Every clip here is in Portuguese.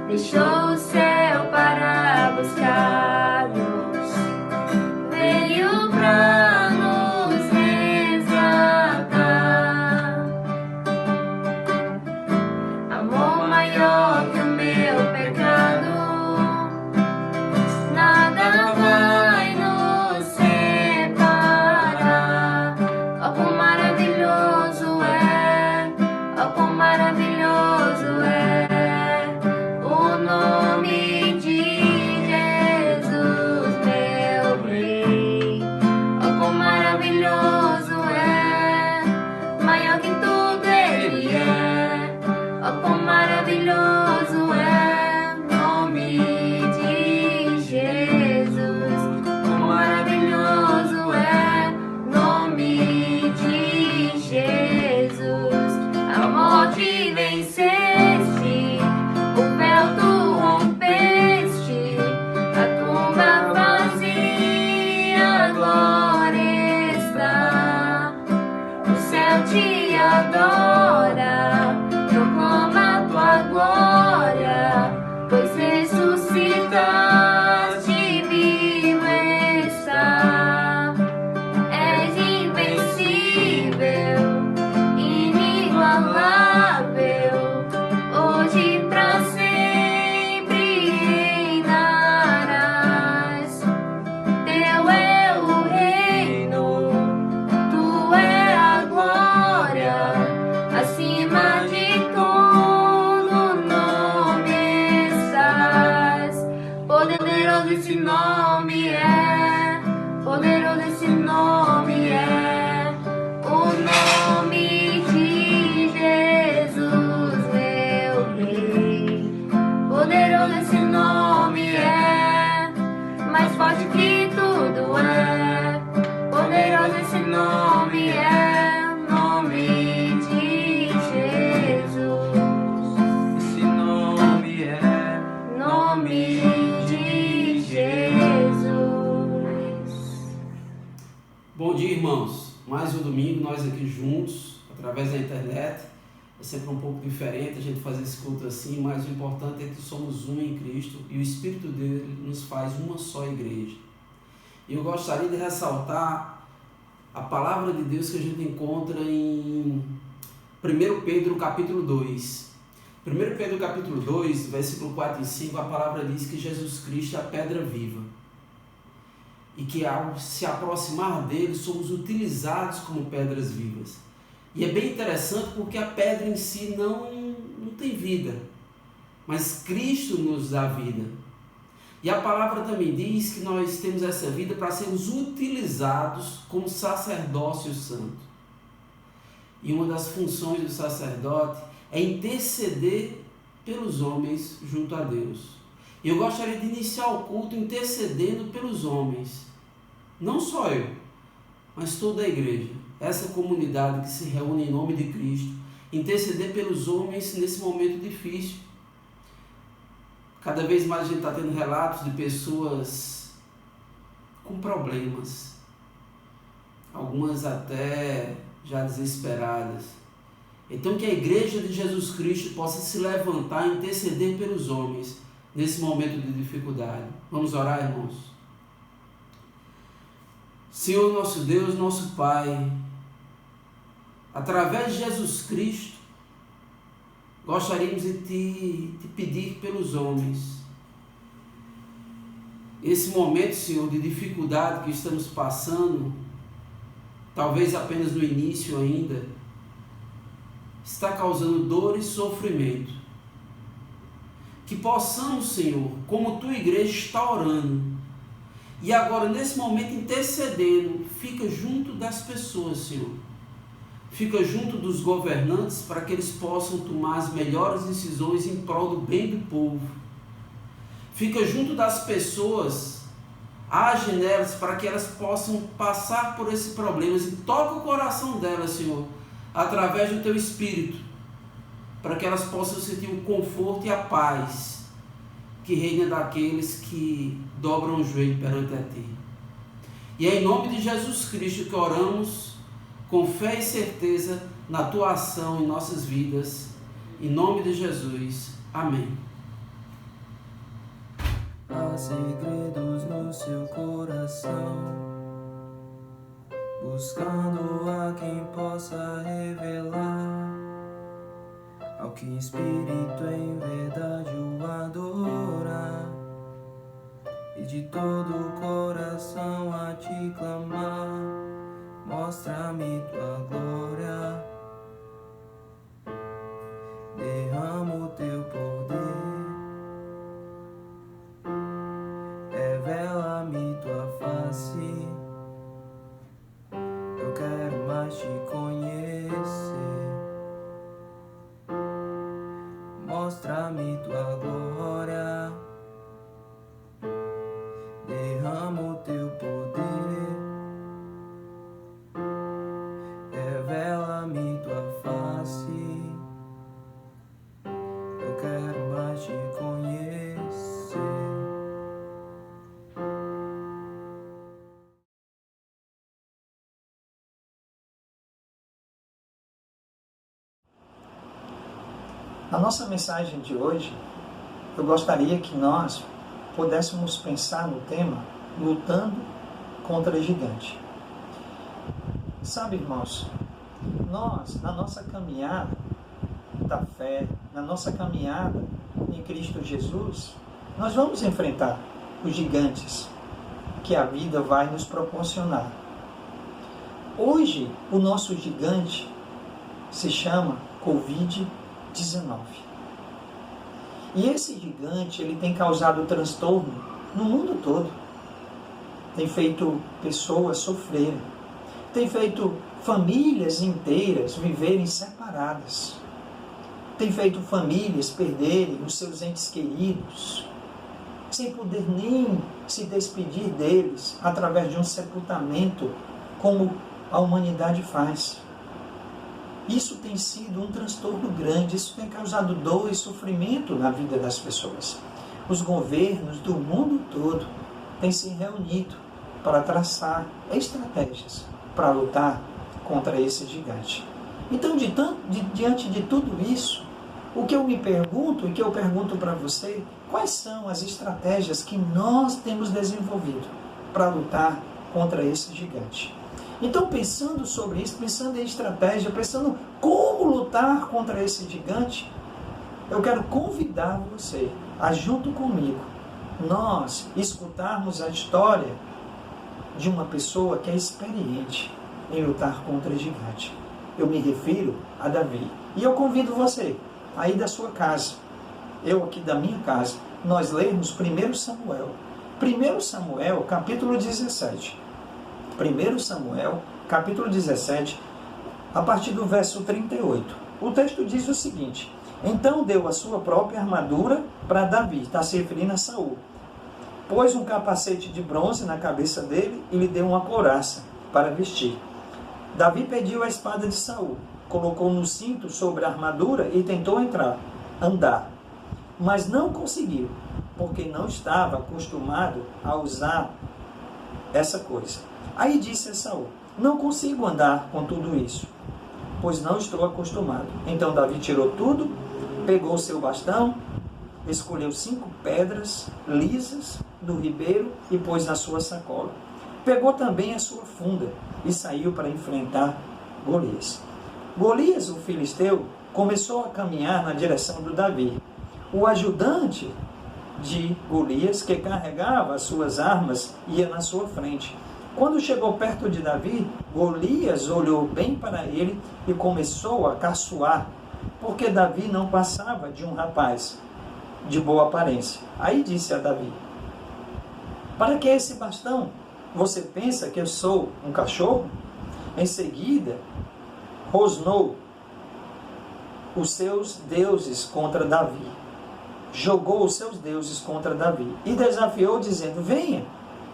deixou o céu para buscar-nos, veio pra nos resgatar. Amor maior que o meu pecado, nada vai nos separar. Oh, quão maravilhoso é, oh, quão maravilhoso é o nome de Jesus, meu Rei. Oh, quão maravilhoso é, maior que tudo Ele é. Oh, quão maravilhoso é o nome de Jesus. Quão maravilhoso é o nome de Jesus. A morte venceste, o véu tu rompeste, a tumba vazia agora está. O céu te adora, proclama tua glória, pois ressuscitaste, vivo está. És invencível, inigualável, hoje pra sempre reinarás. Teu é o reino, tu é a glória, acima de todo nome estás. Poderoso esse nome é, poderoso esse nome é, o nome de Jesus, meu Rei. Poderoso esse nome é, mais forte que tudo é. Poderoso esse nome é, o nome de Jesus. Esse nome é Nome de Jesus. Bom dia, irmãos. Mais um domingo, nós aqui juntos, através da internet. É sempre um pouco diferente a gente fazer esse culto assim, mas o importante é que somos um em Cristo e o Espírito dele nos faz uma só igreja. E eu gostaria de ressaltar a palavra de Deus que a gente encontra em 1 Pedro capítulo 2. 1 Pedro capítulo 2, versículo 4 e 5, a palavra diz que Jesus Cristo é a pedra viva. E que ao se aproximar dele, somos utilizados como pedras vivas. E é bem interessante porque a pedra em si não tem vida, mas Cristo nos dá vida. E a palavra também diz que nós temos essa vida para sermos utilizados como sacerdócio santo. E uma das funções do sacerdote é interceder pelos homens junto a Deus. E eu gostaria de iniciar o culto intercedendo pelos homens. Não só eu, mas toda a igreja. Essa comunidade que se reúne em nome de Cristo. Interceder pelos homens nesse momento difícil. Cada vez mais a gente está tendo relatos de pessoas com problemas. Algumas até já desesperadas. Então que a igreja de Jesus Cristo possa se levantar e interceder pelos homens nesse momento de dificuldade. Vamos orar, irmãos? Senhor nosso Deus, nosso Pai, através de Jesus Cristo, gostaríamos de te pedir pelos homens. Esse momento, Senhor, de dificuldade que estamos passando, talvez apenas no início ainda, está causando dor e sofrimento. Que possamos, Senhor, como tua igreja está orando, e agora nesse momento intercedendo, fica junto das pessoas, Senhor. Fica junto dos governantes para que eles possam tomar as melhores decisões em prol do bem do povo. Fica junto das pessoas, age nelas para que elas possam passar por esses problemas e toca o coração delas, Senhor, através do teu Espírito, para que elas possam sentir o conforto e a paz que reina daqueles que dobram o joelho perante a Ti. E é em nome de Jesus Cristo que oramos, com fé e certeza na Tua ação em nossas vidas. Em nome de Jesus. Amém. segredos no seu coração, buscando a quem possa revelar, ao que espírito em verdade o adorar, e de todo o coração a te clamar. Mostra-me tua glória, derrama o teu poder, revela-me tua face. Eu quero mais te conhecer. Mostra-me tua glória, derrama o teu poder, revela-me tua face. Eu quero mais te conhecer. Na nossa mensagem de hoje, eu gostaria que nós pudéssemos pensar no tema lutando contra gigante. Sabe, irmãos, nós, na nossa caminhada da fé, na nossa caminhada em Cristo Jesus, nós vamos enfrentar os gigantes que a vida vai nos proporcionar. Hoje, o nosso gigante se chama Covid-19. E esse gigante, ele tem causado transtorno no mundo todo. Tem feito pessoas sofrerem. Tem feito famílias inteiras viverem separadas. Tem feito famílias perderem os seus entes queridos, sem poder nem se despedir deles através de um sepultamento, como a humanidade faz. Isso tem sido um transtorno grande, isso tem causado dor e sofrimento na vida das pessoas. Os governos do mundo todo têm se reunido para traçar estratégias para lutar contra esse gigante. Então, diante de tudo isso, o que eu me pergunto e que eu pergunto para você, quais são as estratégias que nós temos desenvolvido para lutar contra esse gigante? Então, pensando sobre isso, pensando em estratégia, pensando como lutar contra esse gigante, eu quero convidar você a, junto comigo, nós escutarmos a história de uma pessoa que é experiente em lutar contra o gigante. Eu me refiro a Davi. E eu convido você, aí da sua casa, eu aqui da minha casa, nós lermos 1 Samuel. 1 Samuel, capítulo 17. 1 Samuel, capítulo 17, a partir do verso 38. O texto diz o seguinte: então deu a sua própria armadura para Davi, está se referindo a Saul. Pôs um capacete de bronze na cabeça dele e lhe deu uma couraça para vestir. Davi pediu a espada de Saul, colocou no cinto sobre a armadura e tentou andar. Mas não conseguiu, porque não estava acostumado a usar essa coisa. Aí disse a Saul: não consigo andar com tudo isso, pois não estou acostumado. Então Davi tirou tudo, pegou o seu bastão, escolheu 5 pedras lisas do ribeiro e pôs na sua sacola. Pegou também a sua funda e saiu para enfrentar Golias. Golias, o filisteu, começou a caminhar na direção do Davi. O ajudante de Golias, que carregava as suas armas, ia na sua frente. Quando chegou perto de Davi, Golias olhou bem para ele e começou a caçoar, porque Davi não passava de um rapaz de boa aparência. Aí disse a Davi: para que esse bastão? Você pensa que eu sou um cachorro? Em seguida, rosnou os seus deuses contra Davi. Jogou os seus deuses contra Davi e desafiou, dizendo: venha,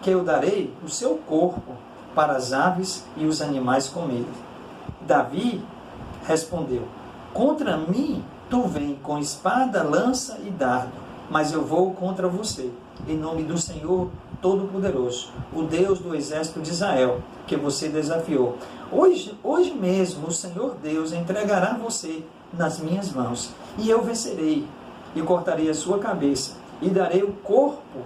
que eu darei o seu corpo para as aves e os animais comerem. Davi respondeu: contra mim tu vem com espada, lança e dardo, mas eu vou contra você, em nome do Senhor Todo-Poderoso, o Deus do exército de Israel, que você desafiou. Hoje mesmo o Senhor Deus entregará você nas minhas mãos, e eu vencerei, e cortarei a sua cabeça, e darei o corpo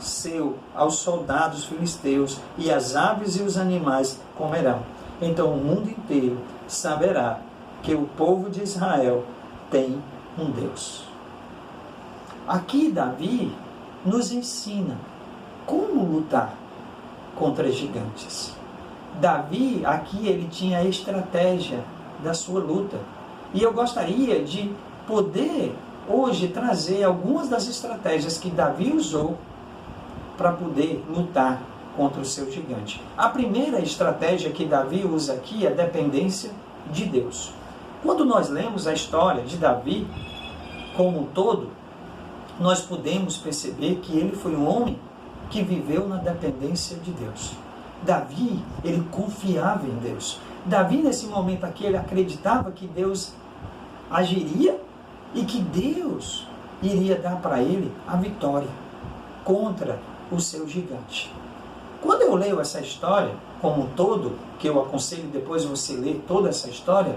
seu aos soldados filisteus, e as aves e os animais comerão. Então o mundo inteiro saberá que o povo de Israel tem um Deus. Aqui Davi nos ensina como lutar contra gigantes. Davi, aqui, ele tinha a estratégia da sua luta. E eu gostaria de poder hoje trazer algumas das estratégias que Davi usou para poder lutar contra o seu gigante. A primeira estratégia que Davi usa aqui é a dependência de Deus. Quando nós lemos a história de Davi como um todo, nós podemos perceber que ele foi um homem que viveu na dependência de Deus. Davi, ele confiava em Deus. Davi, nesse momento aqui, ele acreditava que Deus agiria e que Deus iria dar para ele a vitória contra o seu gigante. Quando eu leio essa história como um todo, que eu aconselho depois você ler toda essa história,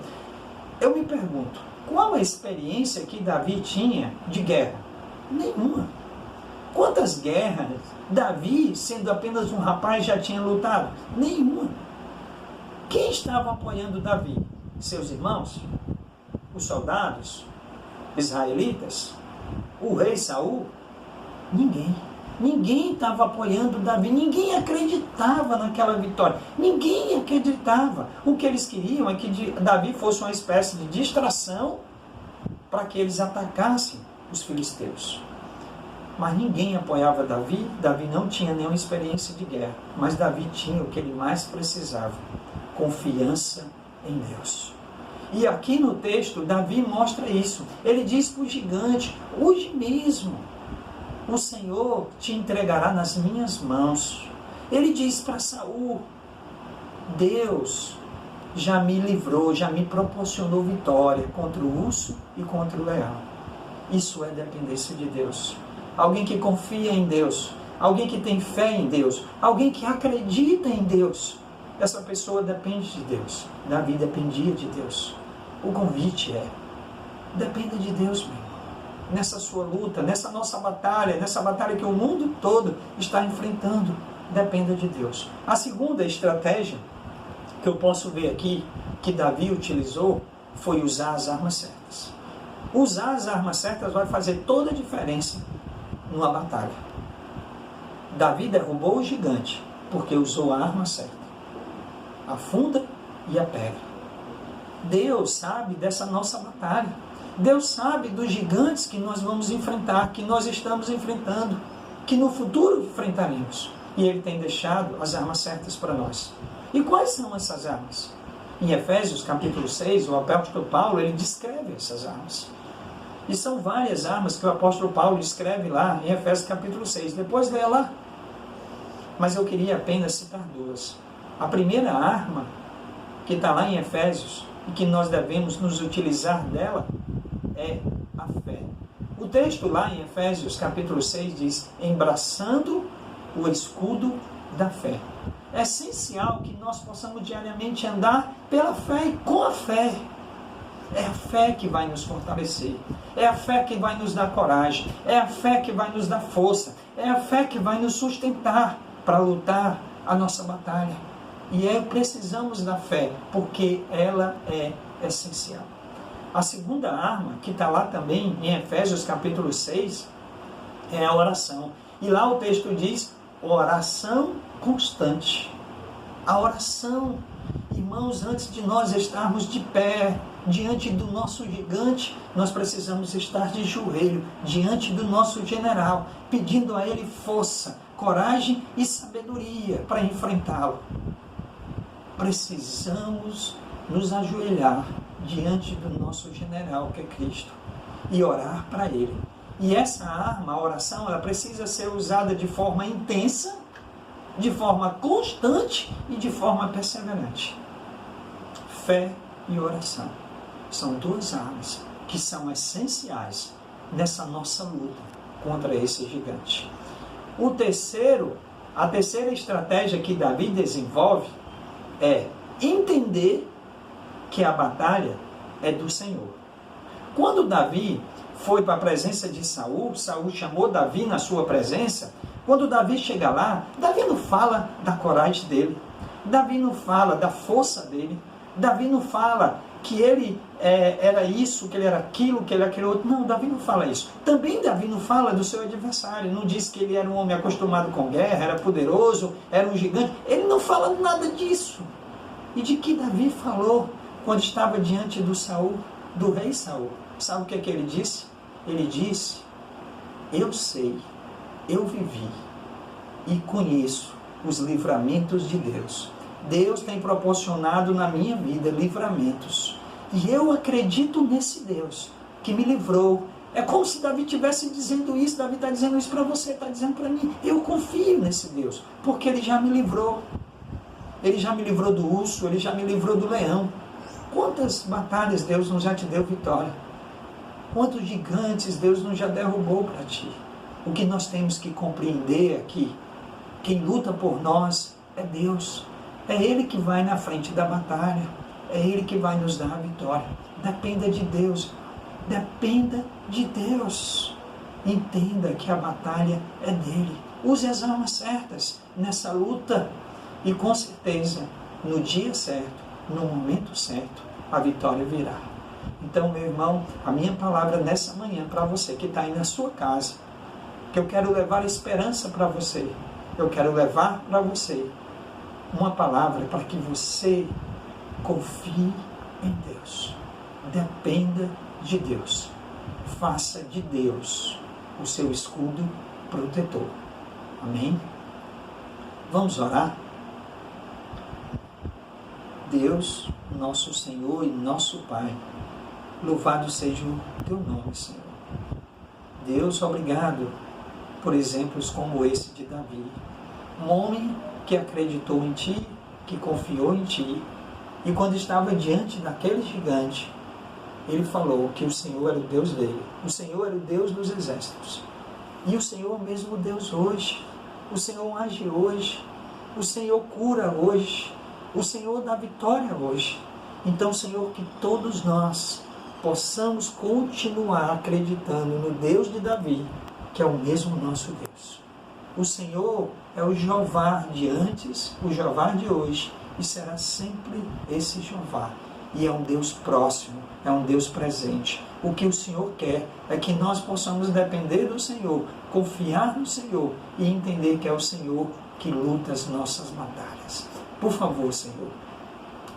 eu me pergunto, qual a experiência que Davi tinha de guerra? Nenhuma. Quantas guerras Davi, sendo apenas um rapaz, já tinha lutado? Nenhuma. Quem estava apoiando Davi? Seus irmãos? Os soldados? Israelitas? O rei Saul? Ninguém. Ninguém estava apoiando Davi. Ninguém acreditava naquela vitória. Ninguém acreditava. O que eles queriam é que Davi fosse uma espécie de distração para que eles atacassem os filisteus. Mas ninguém apoiava Davi. Davi não tinha nenhuma experiência de guerra. Mas Davi tinha o que ele mais precisava: confiança em Deus. E aqui no texto, Davi mostra isso. Ele diz para o gigante: hoje mesmo o Senhor te entregará nas minhas mãos. Ele diz para Saul: Deus já me livrou, já me proporcionou vitória contra o urso e contra o leão. Isso é dependência de Deus. Alguém que confia em Deus, alguém que tem fé em Deus, alguém que acredita em Deus. Essa pessoa depende de Deus. Davi dependia de Deus. O convite é: dependa de Deus, meu irmão. Nessa sua luta, nessa nossa batalha, nessa batalha que o mundo todo está enfrentando, dependa de Deus. A segunda estratégia que eu posso ver aqui, que Davi utilizou, foi usar as armas certas. Usar as armas certas vai fazer toda a diferença numa batalha. Davi derrubou o gigante porque usou a arma certa: a funda e a pedra. Deus sabe dessa nossa batalha. Deus sabe dos gigantes que nós vamos enfrentar, que nós estamos enfrentando, que no futuro enfrentaremos. E Ele tem deixado as armas certas para nós. E quais são essas armas? Em Efésios capítulo 6, o apóstolo Paulo, ele descreve essas armas. E são várias armas que o apóstolo Paulo descreve lá em Efésios capítulo 6. Depois lê lá. Mas eu queria apenas citar duas. A primeira arma, que está lá em Efésios, e que nós devemos nos utilizar dela, é a fé. O texto lá em Efésios capítulo 6 diz: embraçando o escudo da fé. É essencial que nós possamos diariamente andar pela fé e com a fé. É a fé que vai nos fortalecer. É a fé que vai nos dar coragem. É a fé que vai nos dar força. É a fé que vai nos sustentar para lutar a nossa batalha. E precisamos da fé, porque ela é essencial. A segunda arma, que está lá também em Efésios capítulo 6, é a oração. E lá o texto diz: oração constante. A oração, irmãos, antes de nós estarmos de pé diante do nosso gigante, nós precisamos estar de joelho diante do nosso general, pedindo a ele força, coragem e sabedoria para enfrentá-lo. Precisamos nos ajoelhar diante do nosso general, que é Cristo, e orar para ele. E essa arma, a oração, ela precisa ser usada de forma intensa, de forma constante e de forma perseverante. Fé e oração são duas armas que são essenciais nessa nossa luta contra esse gigante. A terceira estratégia que Davi desenvolve é entender que a batalha é do Senhor. Quando Davi foi para a presença de Saul, Saul chamou Davi na sua presença. Quando Davi chega lá, Davi não fala da coragem dele, Davi não fala da força dele, Davi não fala que ele era isso, que ele era aquilo, que ele era aquele outro. Não, Davi não fala isso. Também Davi não fala do seu adversário, não diz que ele era um homem acostumado com guerra, era poderoso, era um gigante. Ele não fala nada disso. E de que Davi falou quando estava diante do Saul, do rei Saul? Sabe o que é que ele disse? Ele disse: eu sei, eu vivi e conheço os livramentos de Deus. Deus tem proporcionado na minha vida livramentos. E eu acredito nesse Deus que me livrou. É como se Davi estivesse dizendo isso. Davi está dizendo isso para você, está dizendo para mim. Eu confio nesse Deus, porque Ele já me livrou. Ele já me livrou do urso, Ele já me livrou do leão. Quantas batalhas Deus não já te deu vitória? Quantos gigantes Deus não já derrubou para ti? O que nós temos que compreender aqui, quem luta por nós é Deus. É Ele que vai na frente da batalha. É Ele que vai nos dar a vitória. Dependa de Deus. Dependa de Deus. Entenda que a batalha é dele. Use as armas certas nessa luta. E com certeza, no dia certo, no momento certo, a vitória virá. Então, meu irmão, a minha palavra nessa manhã para você que está aí na sua casa, que eu quero levar esperança para você. Eu quero levar para você uma palavra para que você confie em Deus. Dependa de Deus. Faça de Deus o seu escudo protetor. Amém? Vamos orar? Deus, nosso Senhor e nosso Pai, louvado seja o teu nome, Senhor. Deus, obrigado por exemplos como esse de Davi. Um homem que acreditou em Ti, que confiou em Ti, e quando estava diante daquele gigante, ele falou que o Senhor era o Deus dele, o Senhor era o Deus dos exércitos, e o Senhor é o mesmo Deus hoje, o Senhor age hoje, o Senhor cura hoje, o Senhor dá vitória hoje. Então, Senhor, que todos nós possamos continuar acreditando no Deus de Davi, que é o mesmo nosso Deus. O Senhor é o Jeová de antes, o Jeová de hoje, e será sempre esse Jeová. E é um Deus próximo, é um Deus presente. O que o Senhor quer é que nós possamos depender do Senhor, confiar no Senhor e entender que é o Senhor que luta as nossas batalhas. Por favor, Senhor,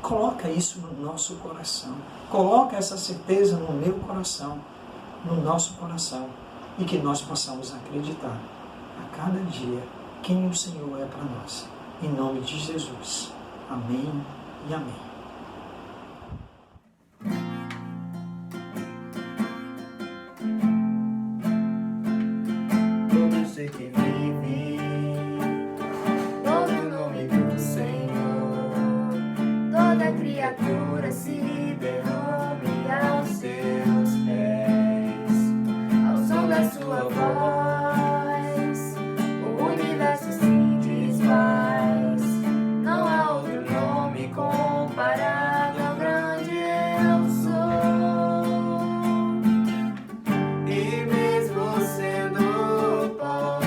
coloca isso no nosso coração. Coloca essa certeza no meu coração, no nosso coração, e que nós possamos acreditar a cada dia quem o Senhor é para nós. Em nome de Jesus. Amém e amém. Todo ser que vive, todo nome do Senhor, toda criatura se derrame aos seus pés, ao som da sua voz, o universo se desfaz, não há outro nome comparável ao grande eu sou, e mesmo sendo pó,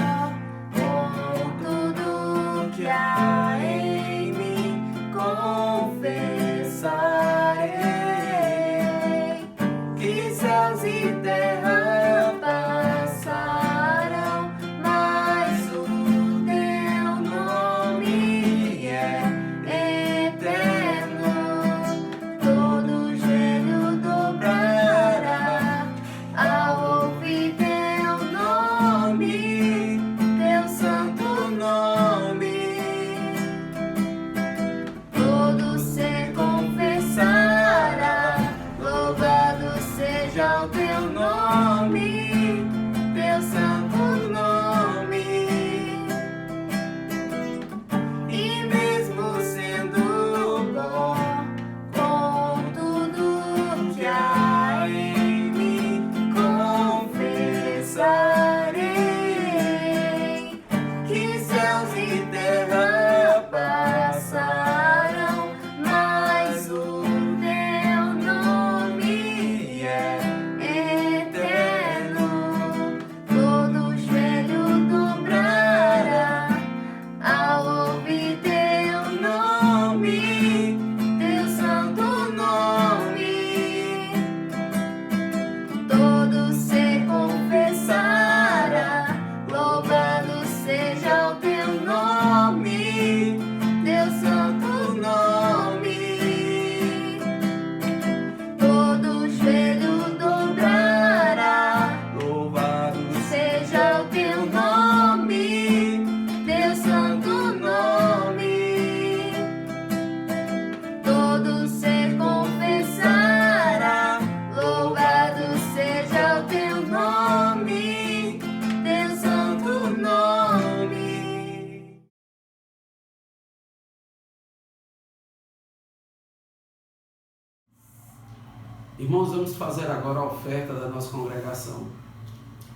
Irmãos, vamos fazer agora a oferta da nossa congregação.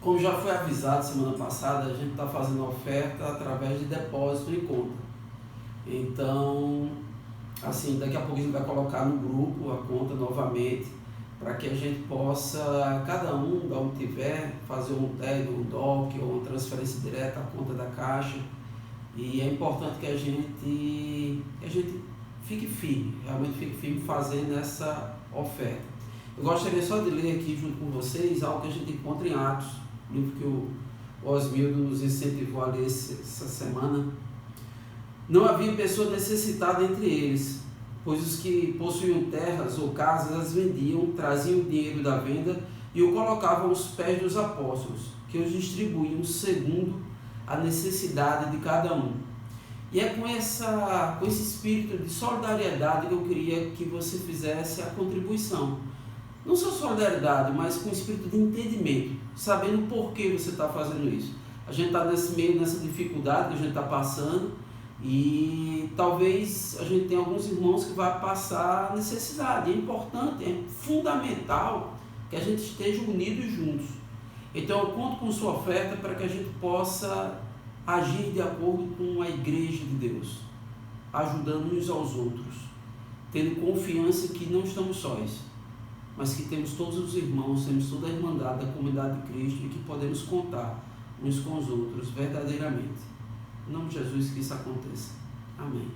Como já foi avisado semana passada, a gente está fazendo a oferta através de depósito em conta. Então, assim, daqui a pouco a gente vai colocar no grupo a conta novamente, para que a gente possa, cada um, da onde tiver, fazer um TED, um DOC ou uma transferência direta à conta da Caixa. E é importante que a gente fique firme, realmente fique firme fazendo essa oferta. Eu gostaria só de ler aqui junto com vocês algo que a gente encontra em Atos, livro que o Osmildo nos incentivou a ler essa semana. Não havia pessoa necessitada entre eles, pois os que possuíam terras ou casas as vendiam, traziam o dinheiro da venda e o colocavam aos pés dos apóstolos, que os distribuíam segundo a necessidade de cada um. E é com esse espírito de solidariedade que eu queria que você fizesse a contribuição. Não só solidariedade, mas com espírito de entendimento, sabendo por que você está fazendo isso. A gente está nessa dificuldade que a gente está passando, e talvez a gente tenha alguns irmãos que vai passar necessidade. É importante, é fundamental que a gente esteja unidos juntos. Então eu conto com sua oferta para que a gente possa agir de acordo com a igreja de Deus, ajudando uns aos outros, tendo confiança que não estamos sós, mas que temos todos os irmãos, temos toda a irmandade da comunidade de Cristo e que podemos contar uns com os outros verdadeiramente. Em nome de Jesus, que isso aconteça. Amém.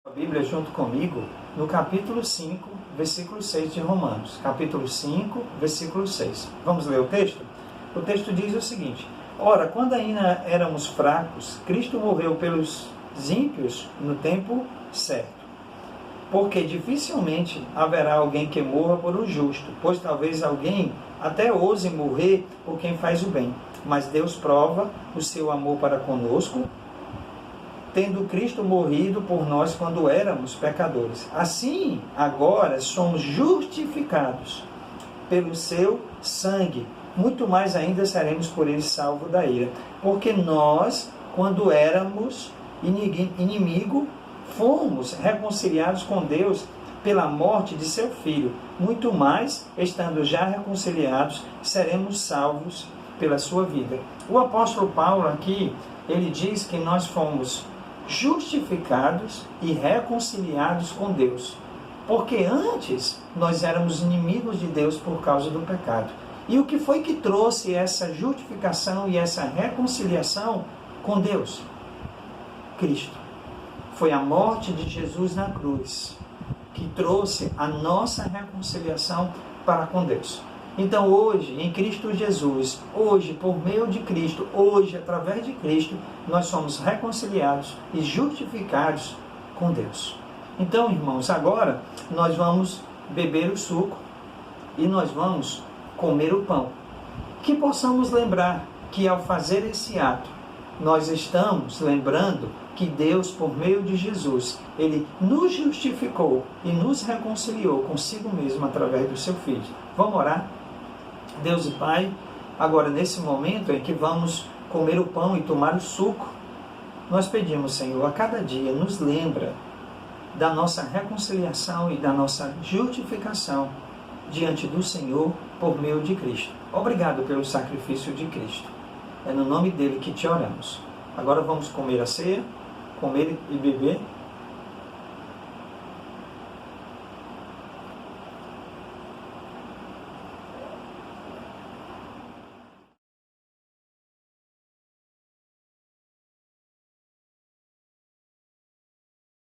A Bíblia junto comigo no capítulo 5, versículo 6 de Romanos. Capítulo 5, versículo 6. Vamos ler o texto? O texto diz o seguinte: ora, quando ainda éramos fracos, Cristo morreu pelos ímpios no tempo certo. Porque dificilmente haverá alguém que morra por um justo, pois talvez alguém até ouse morrer por quem faz o bem. Mas Deus prova o seu amor para conosco, tendo Cristo morrido por nós quando éramos pecadores. Assim, agora somos justificados pelo seu sangue. Muito mais ainda seremos por ele salvos da ira. Porque nós, quando éramos inimigo, fomos reconciliados com Deus pela morte de seu Filho. Muito mais, estando já reconciliados, seremos salvos pela sua vida. O apóstolo Paulo aqui, ele diz que nós fomos justificados e reconciliados com Deus. Porque antes nós éramos inimigos de Deus por causa do pecado. E o que foi que trouxe essa justificação e essa reconciliação com Deus? Cristo. Foi a morte de Jesus na cruz que trouxe a nossa reconciliação para com Deus. Então hoje, em Cristo Jesus, hoje, por meio de Cristo, hoje, através de Cristo, nós somos reconciliados e justificados com Deus. Então, irmãos, agora nós vamos beber o suco e nós vamos comer o pão. Que possamos lembrar que ao fazer esse ato, nós estamos lembrando que Deus, por meio de Jesus, Ele nos justificou e nos reconciliou consigo mesmo através do seu Filho. Vamos orar? Deus e Pai, agora nesse momento em que vamos comer o pão e tomar o suco, nós pedimos, Senhor, a cada dia nos lembra da nossa reconciliação e da nossa justificação diante do Senhor por meio de Cristo. Obrigado pelo sacrifício de Cristo. É no nome dele que te oramos. Agora vamos comer a ceia, comer e beber